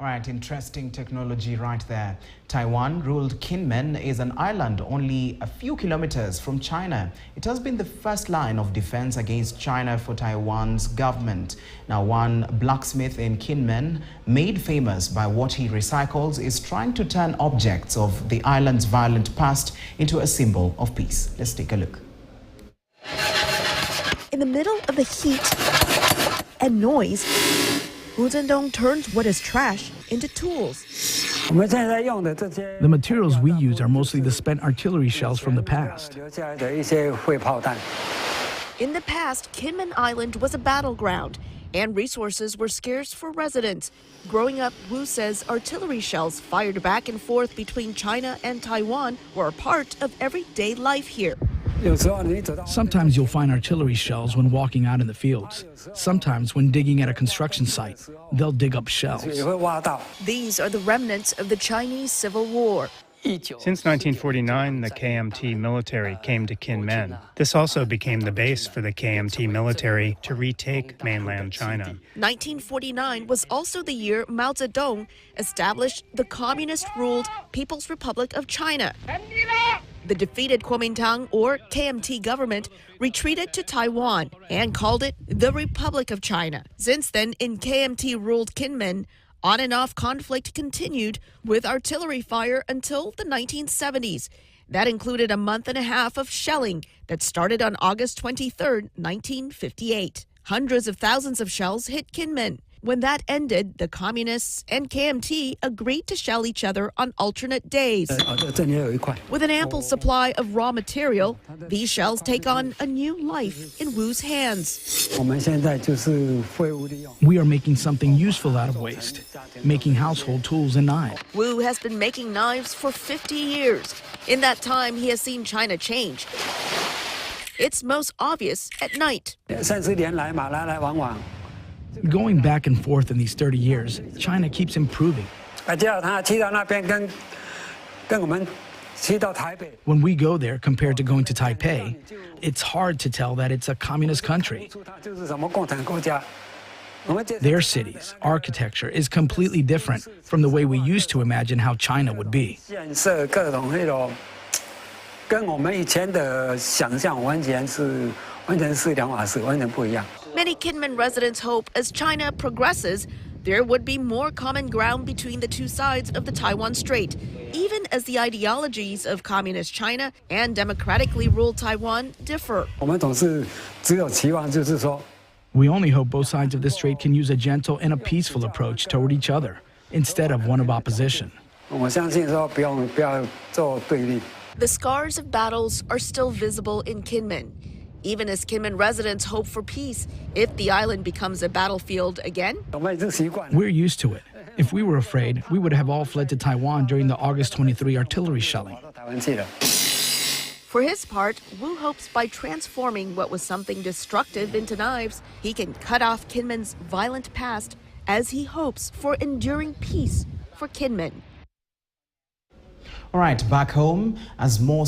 All right, interesting technology right there. Taiwan, ruled Kinmen, is an island only a few kilometers from China. It has been the first line of defense against China for Taiwan's government. Now, one blacksmith in Kinmen, made famous by what he recycles, is trying to turn objects of the island's violent past into a symbol of peace. Let's take a look. In the middle of the heat and noise, Wu Zhendong turns what is trash into tools. The materials we use are mostly the spent artillery shells from the past. In the past, Kinmen Island was a battleground, and resources were scarce for residents. Growing up, Wu says artillery shells fired back and forth between China and Taiwan were a part of everyday life here. Sometimes you'll find artillery shells when walking out in the fields. Sometimes when digging at a construction site, they'll dig up shells. These are the remnants of the Chinese Civil War. Since 1949, the KMT military came to Kinmen. This also became the base for the KMT military to retake mainland China. 1949 was also the year Mao Zedong established the communist-ruled People's Republic of China. The defeated Kuomintang, or KMT government, retreated to Taiwan and called it the Republic of China. Since then, in KMT-ruled Kinmen, on and off conflict continued with artillery fire until the 1970s. That included a month and a half of shelling that started on August 23, 1958. Hundreds of thousands of shells hit Kinmen. When that ended, the communists and KMT agreed to shell each other on alternate days. With an ample supply of raw material, these shells take on a new life in Wu's hands. We are making something useful out of waste, making household tools and knives. Wu has been making knives for 50 years. In that time, he has seen China change. It's most obvious at night. Going back and forth in these 30 years, China keeps improving. When we go there compared to going to Taipei, it's hard to tell that it's a communist country. Their cities, architecture is completely different from the way we used to imagine how China would be. Many Kinmen residents hope as China progresses, there would be more common ground between the two sides of the Taiwan Strait, even as the ideologies of communist China and democratically ruled Taiwan differ. We only hope both sides of the strait can use a gentle and a peaceful approach toward each other, instead of one of opposition. The scars of battles are still visible in Kinmen, even as Kinmen residents hope for peace if the island becomes a battlefield again. We're used to it. If we were afraid, we would have all fled to Taiwan during the August 23 artillery shelling. For his part, Wu hopes by transforming what was something destructive into knives, he can cut off Kinmen's violent past as he hopes for enduring peace for Kinmen. All right, back home, as more